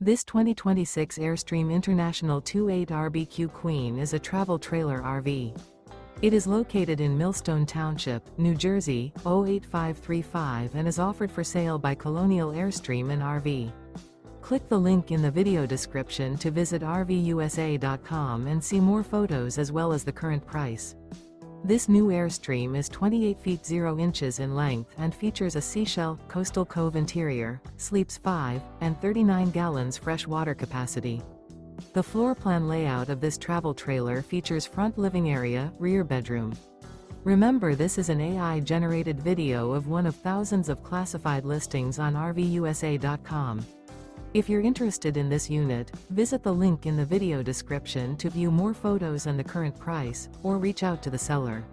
This 2026 Airstream International 2.8 RBQ Queen is a travel trailer RV. It is located in Millstone Township, New Jersey, 08535 and is offered for sale by Colonial Airstream RV. Click the link in the video description to visit RVUSA.com and see more photos as well as the current price. This new Airstream is 28 feet 0 inches in length and features a Seashell, coastal cove interior, sleeps 5, and 39 gallons fresh water capacity. The floor plan layout of this travel trailer features front living area, rear bedroom. Remember, this is an AI-generated video of one of thousands of classified listings on RVUSA.com. If you're interested in this unit, visit the link in the video description to view more photos and the current price, or reach out to the seller.